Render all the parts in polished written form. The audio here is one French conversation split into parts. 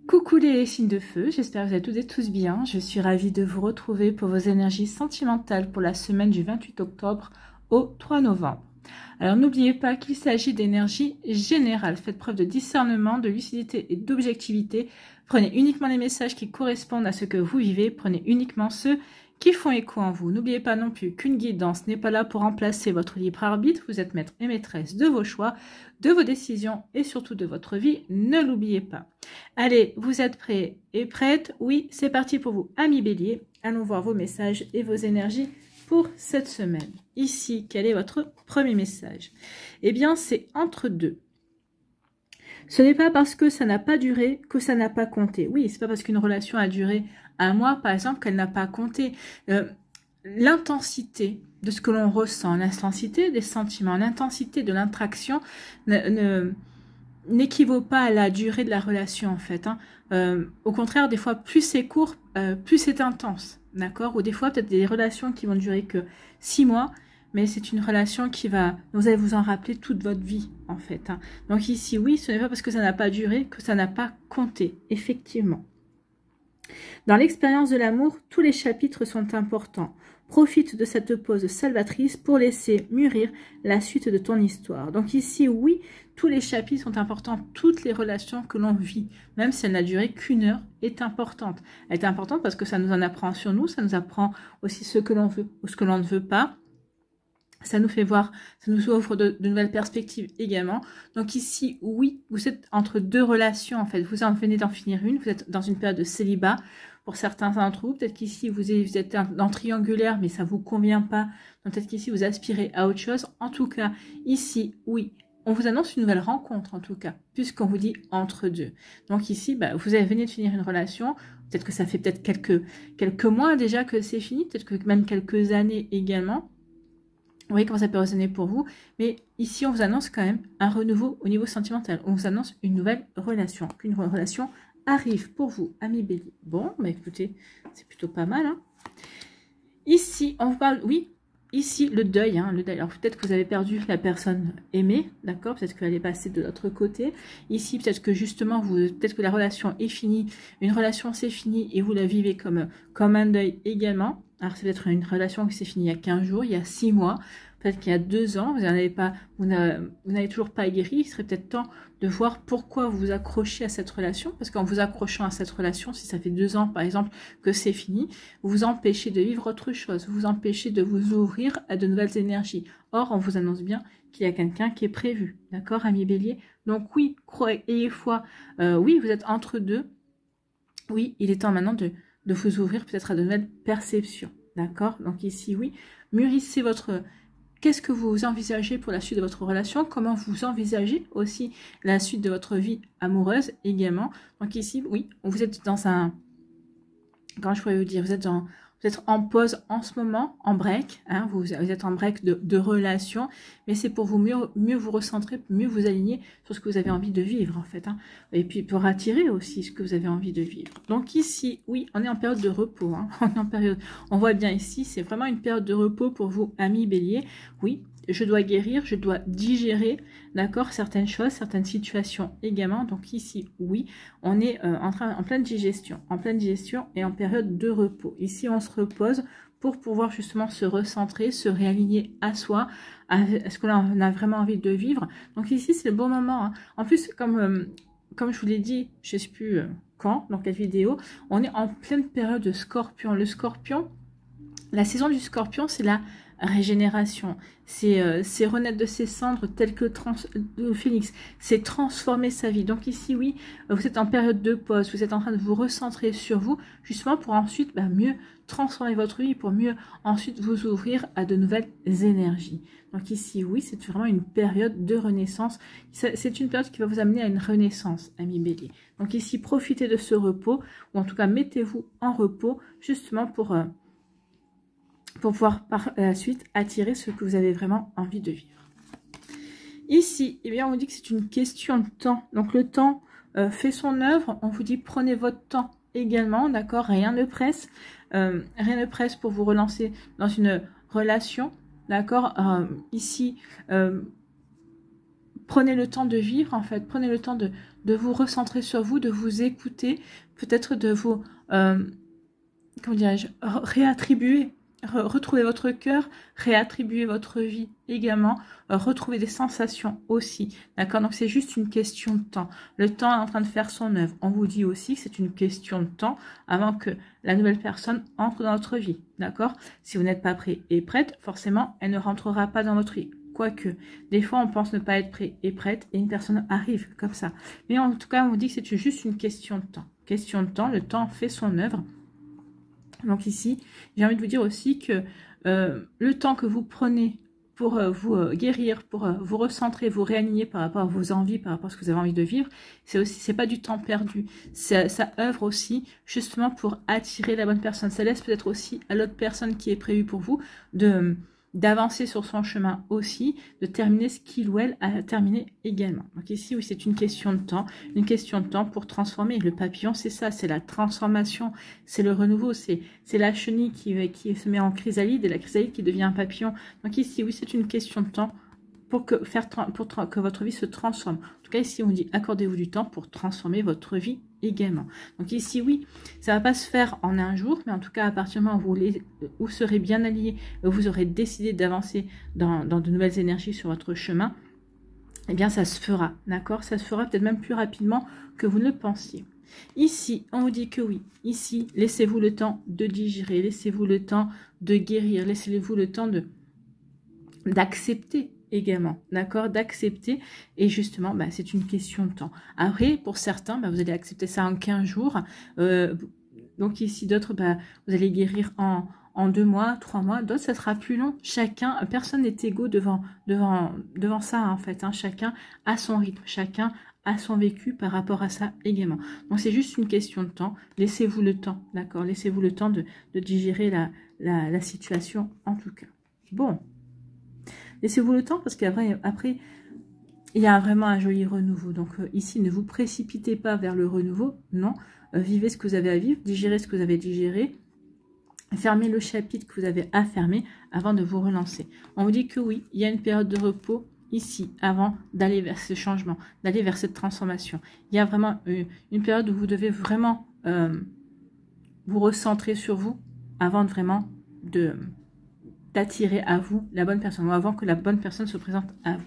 Coucou les signes de feu, j'espère que vous allez toutes et tous bien. Je suis ravie de vous retrouver pour vos énergies sentimentales pour la semaine du 28 octobre au 3 novembre. Alors n'oubliez pas qu'il s'agit d'énergie générale. Faites preuve de discernement, de lucidité et d'objectivité. Prenez uniquement les messages qui correspondent à ce que vous vivez. Prenez uniquement ceux qui font écho en vous. N'oubliez pas non plus qu'une guidance n'est pas là pour remplacer votre libre arbitre. Vous êtes maître et maîtresse de vos choix, de vos décisions et surtout de votre vie. Ne l'oubliez pas. Allez, vous êtes prêts et prêtes? Oui, c'est parti pour vous, amis bélier. Allons voir vos messages et vos énergies pour cette semaine. Ici, quel est votre premier message? Eh bien, c'est entre deux. Ce n'est pas parce que ça n'a pas duré que ça n'a pas compté. Oui, c'est pas parce qu'une relation a duré un mois, par exemple, qu'elle n'a pas compté. L'intensité de ce que l'on ressent, l'intensité des sentiments, l'intensité de l'interaction n'équivaut pas à la durée de la relation, en fait. Au contraire, des fois, plus c'est court, plus c'est intense. D'accord? Ou des fois, peut-être des relations qui vont durer que 6 mois, mais c'est une relation qui va, vous allez vous en rappeler toute votre vie, en fait. Donc ici, oui, ce n'est pas parce que ça n'a pas duré que ça n'a pas compté, effectivement. Dans l'expérience de l'amour, tous les chapitres sont importants. Profite de cette pause salvatrice pour laisser mûrir la suite de ton histoire. Donc ici, oui, tous les chapitres sont importants. Toutes les relations que l'on vit, même si elle n'a duré qu'une heure, est importante. Elle est importante parce que ça nous en apprend sur nous, ça nous apprend aussi ce que l'on veut ou ce que l'on ne veut pas. Ça nous fait voir, ça nous offre de nouvelles perspectives également. Donc ici, oui, vous êtes entre deux relations en fait. Vous en venez d'en finir une, vous êtes dans une période de célibat. Pour certains d'entre vous, peut-être qu'ici vous êtes dans triangulaire, mais ça ne vous convient pas. Donc peut-être qu'ici vous aspirez à autre chose. En tout cas, ici, oui, on vous annonce une nouvelle rencontre en tout cas, puisqu'on vous dit entre deux. Donc ici, vous venez de finir une relation. Peut-être que ça fait peut-être quelques mois déjà que c'est fini, peut-être que même quelques années également. Vous voyez comment ça peut résonner pour vous. Mais ici, on vous annonce quand même un renouveau au niveau sentimental. On vous annonce une nouvelle relation. Une relation arrive pour vous, amis bélier. Bon, écoutez, c'est plutôt pas mal. Ici, on vous parle, oui, ici, le deuil. Le deuil. Alors, peut-être que vous avez perdu la personne aimée, d'accord? Peut-être qu'elle est passée de l'autre côté. Ici, peut-être que justement, peut-être que la relation est finie. Une relation, c'est fini et vous la vivez comme un deuil également. Alors, c'est peut-être une relation qui s'est finie il y a 15 jours, il y a 6 mois, peut-être qu'il y a 2 ans, vous n'avez toujours pas guéri. Il serait peut-être temps de voir pourquoi vous vous accrochez à cette relation, parce qu'en vous accrochant à cette relation, si ça fait 2 ans par exemple que c'est fini, vous vous empêchez de vivre autre chose, vous vous empêchez de vous ouvrir à de nouvelles énergies. Or, on vous annonce bien qu'il y a quelqu'un qui est prévu, d'accord, ami bélier? Donc oui, ayez foi, oui, vous êtes entre deux, oui, il est temps maintenant de vous ouvrir peut-être à de nouvelles perceptions, d'accord? Donc ici, oui, mûrissez qu'est-ce que vous envisagez pour la suite de votre relation? Comment vous envisagez aussi la suite de votre vie amoureuse également? Donc ici, oui, vous êtes dans un... Comment je pourrais vous dire? Vous êtes en pause en ce moment, en break. Vous êtes en break de relation. Mais c'est pour vous mieux vous recentrer, mieux vous aligner sur ce que vous avez envie de vivre en fait. Et puis pour attirer aussi ce que vous avez envie de vivre. Donc ici, oui, on est en période de repos. On est en période, on voit bien ici, c'est vraiment une période de repos pour vous, amis bélier. Oui, je dois guérir, je dois digérer, d'accord, certaines choses, certaines situations également. Donc ici, oui, on est en pleine digestion et en période de repos. Ici, on se repose pour pouvoir justement se recentrer, se réaligner à soi, à ce que l'on a vraiment envie de vivre. Donc ici, c'est le bon moment. En plus, comme je vous l'ai dit, je ne sais plus quand, dans quelle vidéo, on est en pleine période de scorpion. Le scorpion, la saison du scorpion, c'est la régénération, c'est renaître de ses cendres tel que le phénix, c'est transformer sa vie. Donc ici, oui, vous êtes en période de pause, vous êtes en train de vous recentrer sur vous, justement pour ensuite mieux transformer votre vie, pour mieux ensuite vous ouvrir à de nouvelles énergies. Donc ici, oui, c'est vraiment une période de renaissance. C'est une période qui va vous amener à une renaissance, amis bélier. Donc ici, profitez de ce repos, ou en tout cas, mettez-vous en repos, justement pour pouvoir par la suite attirer ce que vous avez vraiment envie de vivre. Ici, eh bien, on vous dit que c'est une question de temps. Donc le temps fait son œuvre. On vous dit prenez votre temps également, d'accord? Rien ne presse. Rien ne presse pour vous relancer dans une relation, d'accord? Ici, prenez le temps de vivre, en fait. Prenez le temps de de vous recentrer sur vous, de vous écouter, peut-être de vous, comment dirais-je, réattribuer, retrouver votre cœur, réattribuer votre vie également, retrouver des sensations aussi, d'accord? Donc c'est juste une question de temps. Le temps est en train de faire son œuvre. On vous dit aussi que c'est une question de temps avant que la nouvelle personne entre dans votre vie, d'accord? Si vous n'êtes pas prêt et prête, forcément, elle ne rentrera pas dans votre vie. Quoique, des fois, on pense ne pas être prêt et prête et une personne arrive comme ça. Mais en tout cas, on vous dit que c'est juste une question de temps. Question de temps, le temps fait son œuvre. Donc ici, j'ai envie de vous dire aussi que le temps que vous prenez pour vous guérir, pour vous recentrer, vous réaligner par rapport à vos envies, par rapport à ce que vous avez envie de vivre, c'est pas du temps perdu. Ça œuvre aussi justement pour attirer la bonne personne. Ça laisse peut-être aussi à l'autre personne qui est prévue pour vous d'avancer sur son chemin aussi, de terminer ce qu'il ou elle a terminé également. Donc ici, oui, c'est une question de temps pour transformer. Le papillon, c'est ça, c'est la transformation, c'est le renouveau, c'est la chenille qui se met en chrysalide et la chrysalide qui devient un papillon. Donc ici, oui, c'est une question de temps pour que votre vie se transforme. En tout cas, ici, on dit accordez-vous du temps pour transformer votre vie également. Donc ici, oui, ça ne va pas se faire en un jour, mais en tout cas, à partir du moment où vous serez bien alliés, vous aurez décidé d'avancer dans de nouvelles énergies sur votre chemin, eh bien, ça se fera, d'accord? Ça se fera peut-être même plus rapidement que vous ne le pensiez. Ici, on vous dit que oui. Ici, laissez-vous le temps de digérer, laissez-vous le temps de guérir, laissez-vous le temps d'accepter également, d'accord, d'accepter, et justement, c'est une question de temps. Après, pour certains, vous allez accepter ça en 15 jours, donc ici, d'autres, vous allez guérir en 2 mois, 3 mois, d'autres, ça sera plus long. Chacun, personne n'est égaux devant ça, en fait, hein. Chacun a son rythme, chacun a son vécu par rapport à ça également. Donc, c'est juste une question de temps. Laissez-vous le temps, d'accord, laissez-vous le temps de digérer la situation, en tout cas. Bon. Laissez-vous le temps parce qu'après, il y a vraiment un joli renouveau. Donc ici, ne vous précipitez pas vers le renouveau. Non, vivez ce que vous avez à vivre, digérez ce que vous avez digéré. Fermez le chapitre que vous avez à fermer avant de vous relancer. On vous dit que oui, il y a une période de repos ici avant d'aller vers ce changement, d'aller vers cette transformation. Il y a vraiment une période où vous devez vraiment vous recentrer sur vous avant vraiment d'attirer à vous la bonne personne, ou avant que la bonne personne se présente à vous.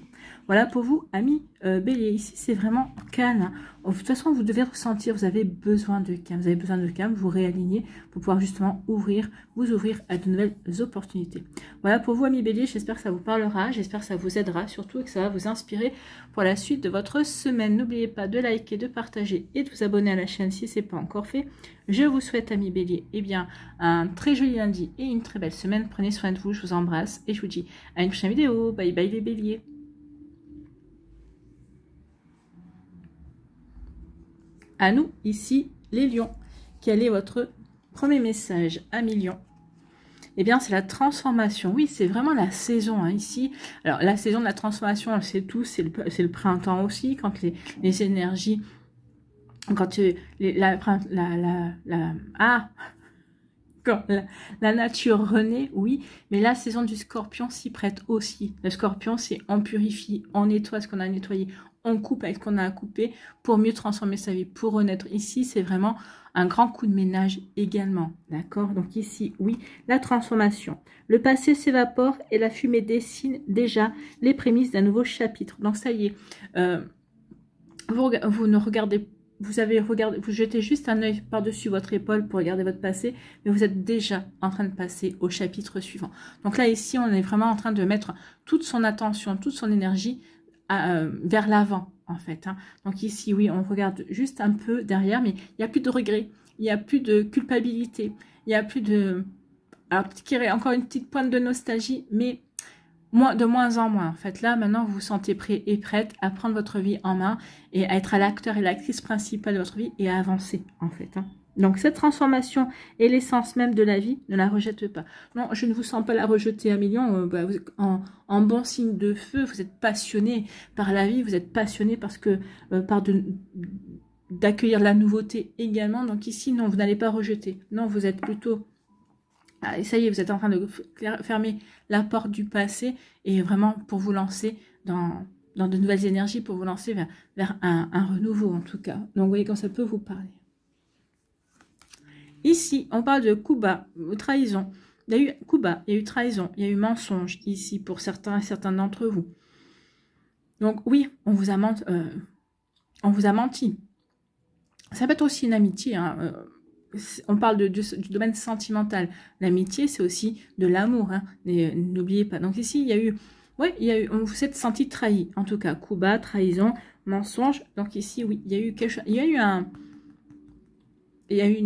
Voilà pour vous, amis Bélier. Ici, c'est vraiment calme. De toute façon, vous devez ressentir, vous avez besoin de calme. Vous avez besoin de calme, vous réaligner pour pouvoir justement vous ouvrir à de nouvelles opportunités. Voilà pour vous, amis Bélier. J'espère que ça vous parlera, j'espère que ça vous aidera, surtout que ça va vous inspirer pour la suite de votre semaine. N'oubliez pas de liker, de partager et de vous abonner à la chaîne si ce n'est pas encore fait. Je vous souhaite, amis Bélier, un très joli lundi et une très belle semaine. Prenez soin de vous, je vous embrasse et je vous dis à une prochaine vidéo. Bye bye les Béliers. À nous, ici, les lions. Quel est votre premier message, amis lions? Eh bien, c'est la transformation. Oui, c'est vraiment la saison, hein, ici. Alors, la saison de la transformation, on le sait tous, c'est le printemps aussi, quand les énergies, quand la nature renaît, oui, mais la saison du scorpion s'y prête aussi. Le scorpion, c'est on purifie, on nettoie ce qu'on a nettoyé, on coupe avec ce qu'on a à couper pour mieux transformer sa vie, pour renaître. Ici, c'est vraiment un grand coup de ménage également, d'accord? Donc ici, oui, la transformation. Le passé s'évapore et la fumée dessine déjà les prémices d'un nouveau chapitre. Donc ça y est, vous ne regardez, vous jetez juste un œil par-dessus votre épaule pour regarder votre passé, mais vous êtes déjà en train de passer au chapitre suivant. Donc là, ici, on est vraiment en train de mettre toute son attention, toute son énergie vers l'avant, en fait, hein. Donc ici, oui, on regarde juste un peu derrière, mais il n'y a plus de regret, il n'y a plus de culpabilité, il n'y a plus de... Alors, peut-être qu'il y aurait encore une petite pointe de nostalgie, mais de moins en moins. En fait, là, maintenant, vous vous sentez prêt et prête à prendre votre vie en main et à être l'acteur et l'actrice principale de votre vie et à avancer, en fait, hein. Donc, cette transformation est l'essence même de la vie. Ne la rejette pas. Non, je ne vous sens pas la rejeter à millions. En bon signe de feu, vous êtes passionné par la vie. Vous êtes passionné parce que d'accueillir la nouveauté également. Donc ici, non, vous n'allez pas rejeter. Non, vous êtes plutôt... Ah, et ça y est, vous êtes en train de fermer la porte du passé et vraiment pour vous lancer dans dans de nouvelles énergies pour vous lancer vers un renouveau en tout cas. Donc vous voyez quand ça peut vous parler. Ici, on parle de coup bas, trahison. Il y a eu coup bas, il y a eu trahison, il y a eu mensonge ici pour certains d'entre vous. Donc oui, on vous a menti. Ça peut être aussi une amitié. Hein. On parle du domaine sentimental. L'amitié, c'est aussi de l'amour. Hein. N'oubliez pas. Donc ici, il y a eu, on vous s'est senti trahi. En tout cas, coup bas, trahison, mensonge. Donc ici, oui, il y a eu quelque chose. Il y a eu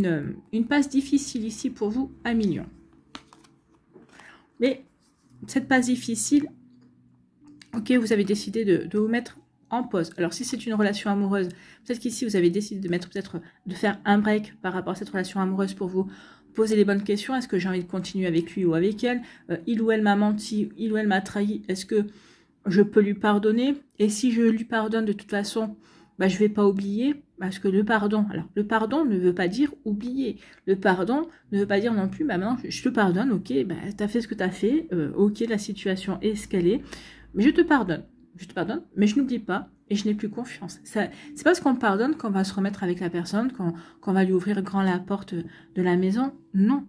une passe difficile ici pour vous à millions. Mais cette passe difficile, ok, vous avez décidé de vous mettre en pause. Alors, si c'est une relation amoureuse, peut-être qu'ici, vous avez décidé de faire un break par rapport à cette relation amoureuse pour vous poser les bonnes questions. Est-ce que j'ai envie de continuer avec lui ou avec elle? Il ou elle m'a menti, il ou elle m'a trahi. Est-ce que je peux lui pardonner? Et si je lui pardonne, de toute façon, je ne vais pas oublier, parce que le pardon ne veut pas dire oublier. Le pardon ne veut pas dire non plus, maintenant, je te pardonne, ok, tu as fait ce que tu as fait, ok, la situation est ce qu'elle est, mais je te pardonne, mais je n'oublie pas et je n'ai plus confiance. C'est parce qu'on pardonne qu'on va se remettre avec la personne, qu'on va lui ouvrir grand la porte de la maison, non.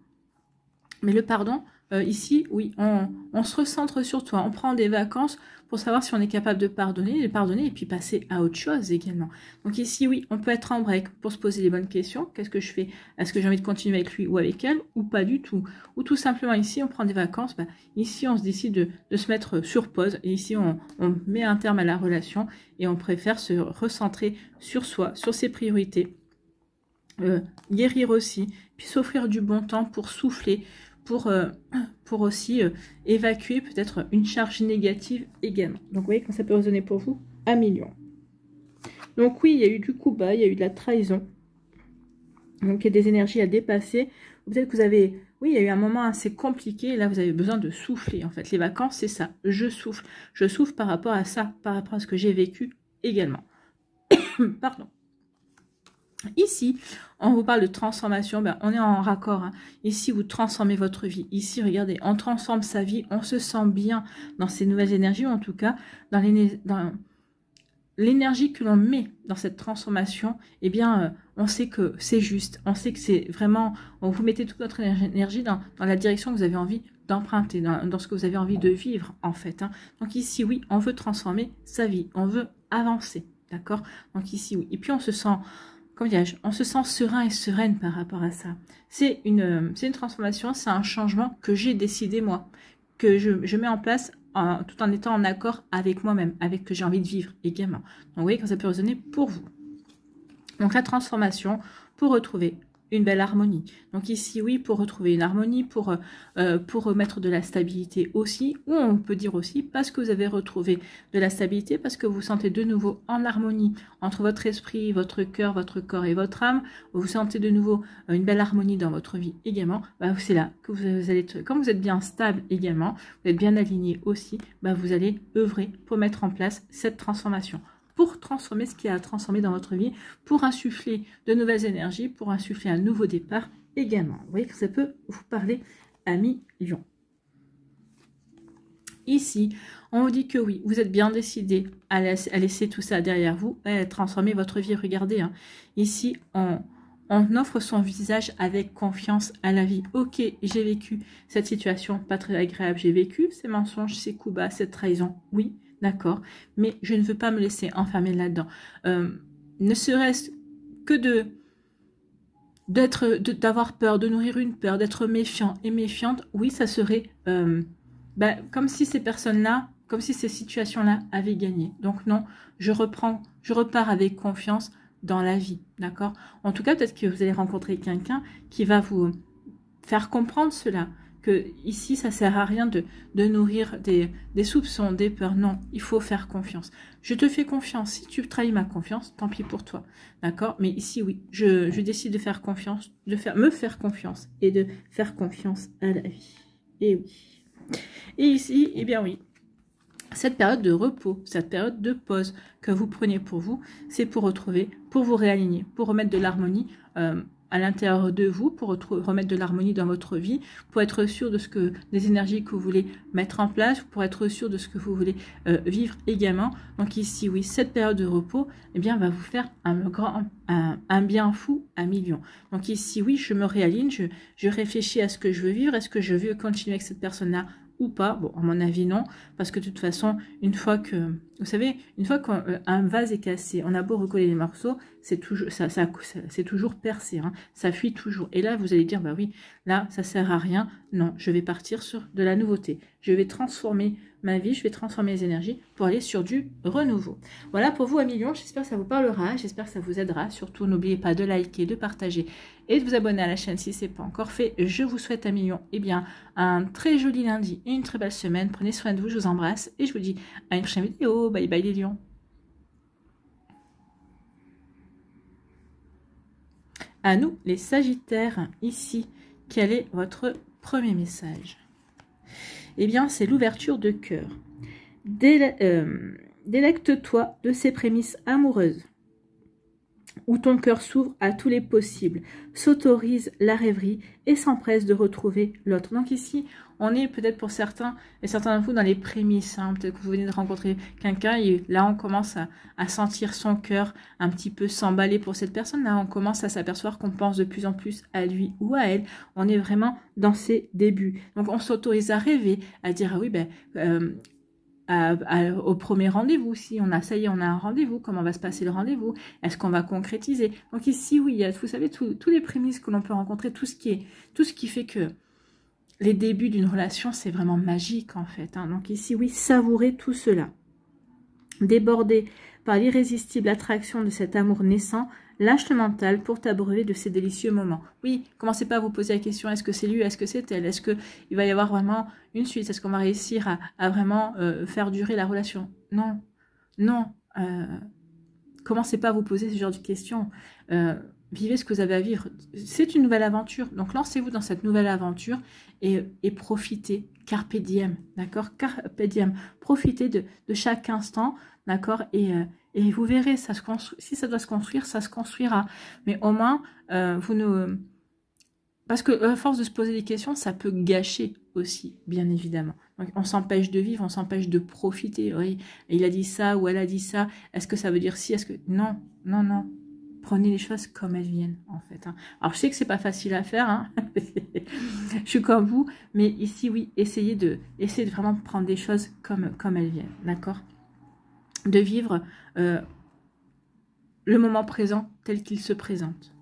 Mais le pardon, ici, oui, on se recentre sur toi, on prend des vacances pour savoir si on est capable de pardonner et puis passer à autre chose également. Donc ici, oui, on peut être en break pour se poser les bonnes questions. Qu'est-ce que je fais? Est-ce que j'ai envie de continuer avec lui ou avec elle ou pas du tout? Ou tout simplement ici, on prend des vacances. Ici, on se décide de se mettre sur pause. Et ici, on met un terme à la relation et on préfère se recentrer sur soi, sur ses priorités. Guérir aussi, puis s'offrir du bon temps pour souffler, pour aussi évacuer peut-être une charge négative également. Donc vous voyez quand ça peut résonner pour vous à millions. Donc oui, il y a eu du coup bas, il y a eu de la trahison. Donc il y a des énergies à dépasser. Peut-être que vous avez, oui, il y a eu un moment assez compliqué. Et là, vous avez besoin de souffler. En fait, les vacances, c'est ça. Je souffle. Je souffle par rapport à ça, par rapport à ce que j'ai vécu également. Pardon. Ici, on vous parle de transformation, on est en raccord. Hein. Ici, vous transformez votre vie. Ici, regardez, on transforme sa vie, on se sent bien dans ces nouvelles énergies, ou en tout cas, dans l'énergie que l'on met dans cette transformation, eh bien, on sait que c'est juste, on sait que c'est vraiment, vous mettez toute votre énergie dans la direction que vous avez envie d'emprunter, dans ce que vous avez envie de vivre, en fait. Hein. Donc ici, oui, on veut transformer sa vie, on veut avancer, d'accord? Donc ici, oui. Et puis, on se sent... on se sent serein et sereine par rapport à ça. C'est une transformation, c'est un changement que j'ai décidé moi, que je mets en place tout en étant en accord avec moi-même, avec ce que j'ai envie de vivre également. Donc vous voyez quand ça peut résonner pour vous. Donc la transformation pour retrouver une belle harmonie. Donc ici, oui, pour retrouver une harmonie, pour remettre de la stabilité aussi, ou on peut dire aussi parce que vous avez retrouvé de la stabilité, parce que vous sentez de nouveau en harmonie entre votre esprit, votre cœur, votre corps et votre âme, vous sentez de nouveau une belle harmonie dans votre vie également, c'est là que vous allez être, comme vous êtes bien stable également, vous êtes bien aligné aussi, vous allez œuvrer pour mettre en place cette transformation, pour transformer ce qui a transformé dans votre vie, pour insuffler de nouvelles énergies, pour insuffler un nouveau départ également. Vous voyez que ça peut vous parler à millions. Ici, on vous dit que oui, vous êtes bien décidé à laisser tout ça derrière vous, à transformer votre vie. Regardez, hein, ici, on offre son visage avec confiance à la vie. Ok, j'ai vécu cette situation pas très agréable, j'ai vécu ces mensonges, ces coups bas, cette trahison, oui. D'accord, mais je ne veux pas me laisser enfermer là-dedans. Ne serait-ce que d'avoir peur, de nourrir une peur, d'être méfiant et méfiante, oui, ça serait comme si ces personnes-là, comme si ces situations-là avaient gagné. Donc non, je repars avec confiance dans la vie, d'accord? En tout cas, peut-être que vous allez rencontrer quelqu'un qui va vous faire comprendre cela, que ici, ça sert à rien de nourrir des soupçons, des peurs. Non, il faut faire confiance. Je te fais confiance. Si tu trahis ma confiance, tant pis pour toi. D'accord? Mais ici, oui, je décide de faire confiance, me faire confiance et de faire confiance à la vie. Et oui. Et ici, eh bien oui, cette période de repos, cette période de pause que vous prenez pour vous, c'est pour retrouver, pour vous réaligner, pour remettre de l'harmonie à l'intérieur de vous pour remettre de l'harmonie dans votre vie, pour être sûr de des énergies que vous voulez mettre en place, pour être sûr de ce que vous voulez vivre également. Donc ici, oui, cette période de repos, eh bien, va vous faire un bien fou à millions. Donc ici, oui, je me réaligne, je réfléchis à ce que je veux vivre, est-ce que je veux continuer avec cette personne-là ou pas. Bon, à mon avis, non, parce que de toute façon, une fois que, vous savez, une fois qu'un vase est cassé, on a beau recoller les morceaux, c'est toujours, c'est toujours percé, hein, ça fuit toujours. Et là, vous allez dire, bah oui, là, ça sert à rien. Non, je vais partir sur de la nouveauté. Je vais transformer ma vie, je vais transformer les énergies pour aller sur du renouveau. Voilà pour vous à millions, j'espère que ça vous parlera, j'espère que ça vous aidera. Surtout, n'oubliez pas de liker, de partager et de vous abonner à la chaîne si ce n'est pas encore fait. Je vous souhaite à millions, eh bien, un très joli lundi et une très belle semaine. Prenez soin de vous, je vous embrasse et je vous dis à une prochaine vidéo. Bye bye les lions. À nous, les Sagittaires, ici, quel est votre premier message? Eh bien, c'est l'ouverture de cœur. Délecte-toi de ces prémices amoureuses, où ton cœur s'ouvre à tous les possibles, s'autorise la rêverie et s'empresse de retrouver l'autre. Donc ici, on est peut-être pour certains, et certains d'entre vous, dans les prémices. Hein, peut-être que vous venez de rencontrer quelqu'un et là, on commence à sentir son cœur un petit peu s'emballer pour cette personne. Là, on commence à s'apercevoir qu'on pense de plus en plus à lui ou à elle. On est vraiment dans ses débuts. Donc, on s'autorise à rêver, à dire, ah oui, ben... au premier rendez-vous, si on a, ça y est, on a un rendez-vous, comment va se passer le rendez-vous, est-ce qu'on va concrétiser? Donc ici, oui, il y a, vous savez, tous les prémices que l'on peut rencontrer, tout ce qui fait que les débuts d'une relation, c'est vraiment magique, en fait. Hein. Donc ici, oui, savourez tout cela. Débordé par l'irrésistible attraction de cet amour naissant, lâche le mental pour t'abreuver de ces délicieux moments. Oui, commencez pas à vous poser la question, est-ce que c'est lui, est-ce que c'est elle, est-ce qu'il va y avoir vraiment une suite, est-ce qu'on va réussir à vraiment faire durer la relation? Non, non, commencez pas à vous poser ce genre de questions. Vivez ce que vous avez à vivre. C'est une nouvelle aventure, donc lancez-vous dans cette nouvelle aventure et profitez, carpe diem, d'accord? Carpe diem, profitez de chaque instant, d'accord? Et vous verrez, ça se construit. Si ça doit se construire, ça se construira. Mais au moins, vous ne... Parce que à force de se poser des questions, ça peut gâcher aussi, bien évidemment. Donc, on s'empêche de vivre, on s'empêche de profiter. Oui, il a dit ça ou elle a dit ça. Est-ce que ça veut dire si? Est-ce que... Non, non, non. Prenez les choses comme elles viennent, en fait. Hein. Alors, je sais que c'est pas facile à faire. Hein. Je suis comme vous. Mais ici, oui, essayez de vraiment prendre des choses comme elles viennent. D'accord? De vivre le moment présent tel qu'il se présente.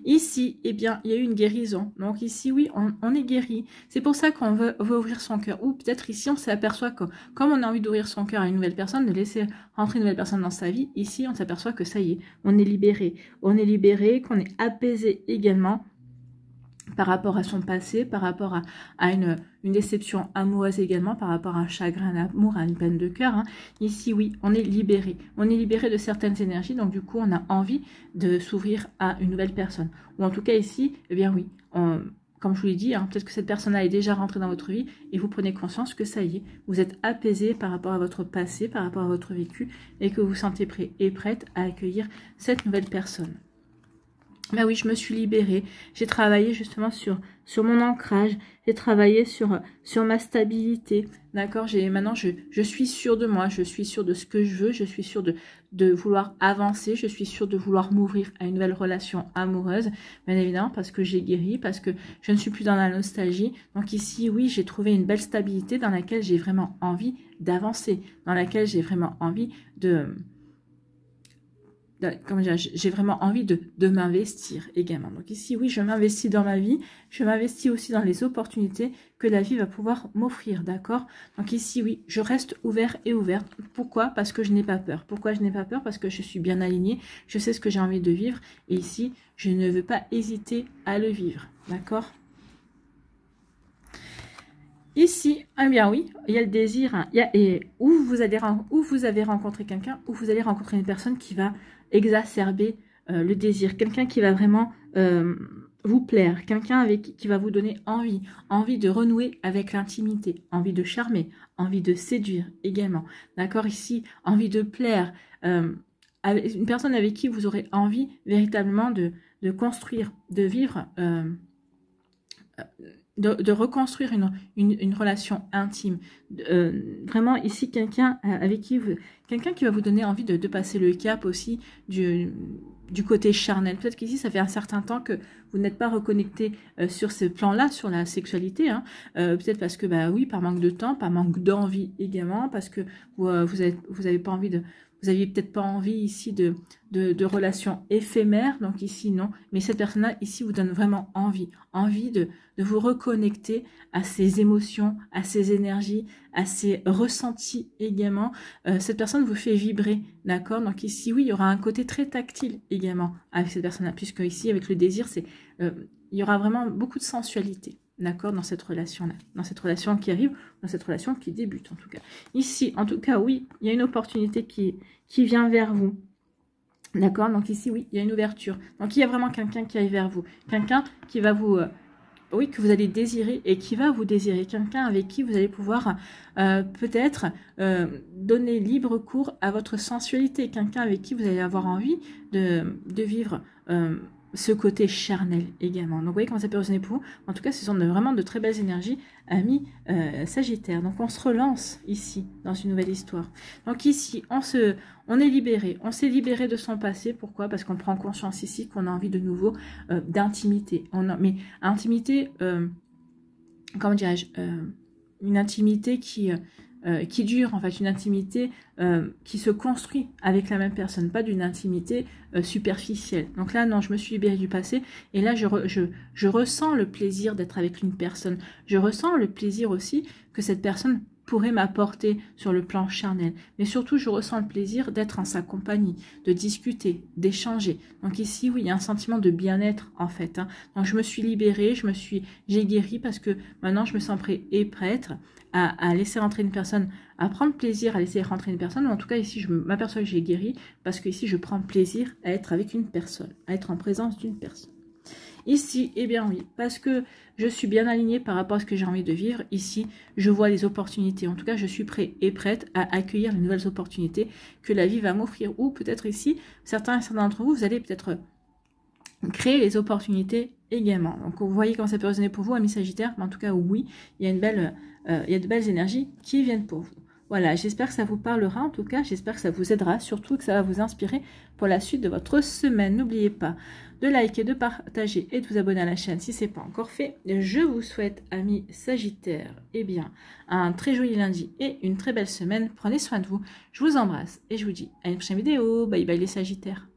Ici, eh bien, il y a eu une guérison. Donc ici, oui, on est guéri. C'est pour ça qu'on veut ouvrir son cœur. Ou peut-être ici, on s'aperçoit que, comme on a envie d'ouvrir son cœur à une nouvelle personne, de laisser rentrer une nouvelle personne dans sa vie, ici, on s'aperçoit que ça y est, on est libéré. On est libéré, qu'on est apaisé également par rapport à son passé, par rapport à une déception amoureuse également, par rapport à un chagrin d'amour, à une peine de cœur. Hein. Ici, oui, on est libéré. On est libéré de certaines énergies, donc du coup, on a envie de s'ouvrir à une nouvelle personne. Ou en tout cas, ici, eh bien oui, comme je vous l'ai dit, hein, peut-être que cette personne-là est déjà rentrée dans votre vie et vous prenez conscience que ça y est, vous êtes apaisé par rapport à votre passé, par rapport à votre vécu et que vous vous sentez prêt et prête à accueillir cette nouvelle personne. Ben oui, je me suis libérée. J'ai travaillé justement sur mon ancrage. J'ai travaillé sur ma stabilité. D'accord? Maintenant, je suis sûre de moi. Je suis sûre de ce que je veux. Je suis sûre de vouloir avancer. Je suis sûre de vouloir m'ouvrir à une nouvelle relation amoureuse. Bien évidemment, parce que j'ai guéri, parce que je ne suis plus dans la nostalgie. Donc ici, oui, j'ai trouvé une belle stabilité dans laquelle j'ai vraiment envie d'avancer. Dans laquelle j'ai vraiment envie j'ai vraiment envie de m'investir également. Donc ici, oui, je m'investis dans ma vie, je m'investis aussi dans les opportunités que la vie va pouvoir m'offrir, d'accord? Donc ici, oui, je reste ouvert et ouverte. Pourquoi? Parce que je n'ai pas peur. Pourquoi je n'ai pas peur? Parce que je suis bien alignée, je sais ce que j'ai envie de vivre, et ici, je ne veux pas hésiter à le vivre, d'accord? Ici, eh bien oui, il y a le désir, hein, où vous avez rencontré quelqu'un, où vous allez rencontrer une personne qui va exacerber le désir, quelqu'un qui va vraiment vous plaire, quelqu'un qui va vous donner envie de renouer avec l'intimité, envie de charmer, envie de séduire également, d'accord, ici, envie de plaire, une personne avec qui vous aurez envie véritablement de construire, de vivre, de reconstruire une relation intime. Vraiment ici, quelqu'un avec qui quelqu'un qui va vous donner envie de passer le cap aussi du côté charnel. Peut-être qu'ici, ça fait un certain temps que vous n'êtes pas reconnecté sur ce plan-là, sur la sexualité. Hein. Peut-être parce que, bah oui, par manque de temps, par manque d'envie également, parce que vous avez pas envie de... Vous aviez peut-être pas envie ici de relations éphémères, donc ici non, mais cette personne-là ici vous donne vraiment envie de vous reconnecter à ses émotions, à ses énergies, à ses ressentis également. Cette personne vous fait vibrer, d'accord? Donc ici oui, il y aura un côté très tactile également avec cette personne-là, puisque ici avec le désir, il y aura vraiment beaucoup de sensualité. D'accord, dans cette relation-là, dans cette relation qui arrive, dans cette relation qui débute en tout cas. Ici, en tout cas, oui, il y a une opportunité qui vient vers vous. D'accord, donc ici, oui, il y a une ouverture. Donc, il y a vraiment quelqu'un qui arrive vers vous. Quelqu'un qui va vous... oui, que vous allez désirer et qui va vous désirer. Quelqu'un avec qui vous allez pouvoir peut-être donner libre cours à votre sensualité. Quelqu'un avec qui vous allez avoir envie de vivre... ce côté charnel également. Donc, vous voyez comment ça peut résonner pour vous. En tout cas, ce sont vraiment de très belles énergies, amis Sagittaire. Donc, on se relance ici, dans une nouvelle histoire. Donc, ici, on est libéré. On s'est libéré de son passé. Pourquoi? Parce qu'on prend conscience ici qu'on a envie de nouveau d'intimité. Mais intimité, comment dirais-je, une intimité qui dure, en fait, une intimité qui se construit avec la même personne, pas d'une intimité superficielle. Donc là, non, je me suis libérée du passé, et là, je ressens le plaisir d'être avec une personne. Je ressens le plaisir aussi que cette personne pourrait m'apporter sur le plan charnel. Mais surtout, je ressens le plaisir d'être en sa compagnie, de discuter, d'échanger. Donc ici, oui, il y a un sentiment de bien-être, en fait. Hein. Donc je me suis libérée, j'ai guéri parce que maintenant, je me sens prête et prête à laisser rentrer une personne, à prendre plaisir à laisser rentrer une personne. Ou en tout cas, ici, je m'aperçois que j'ai guéri parce que ici, je prends plaisir à être avec une personne, à être en présence d'une personne. Ici, eh bien oui, parce que je suis bien alignée par rapport à ce que j'ai envie de vivre. Ici, je vois les opportunités. En tout cas, je suis prête et prête à accueillir les nouvelles opportunités que la vie va m'offrir. Ou peut-être ici, certains d'entre vous, vous allez peut-être créer les opportunités également. Donc, vous voyez comment ça peut résonner pour vous, amis Sagittaires. Mais en tout cas, oui, il y a il y a de belles énergies qui viennent pour vous. Voilà, j'espère que ça vous parlera. En tout cas, j'espère que ça vous aidera. Surtout que ça va vous inspirer pour la suite de votre semaine. N'oubliez pas de liker, de partager et de vous abonner à la chaîne si ce n'est pas encore fait. Je vous souhaite, amis Sagittaires, eh bien, un très joli lundi et une très belle semaine. Prenez soin de vous. Je vous embrasse et je vous dis à une prochaine vidéo. Bye bye les Sagittaires.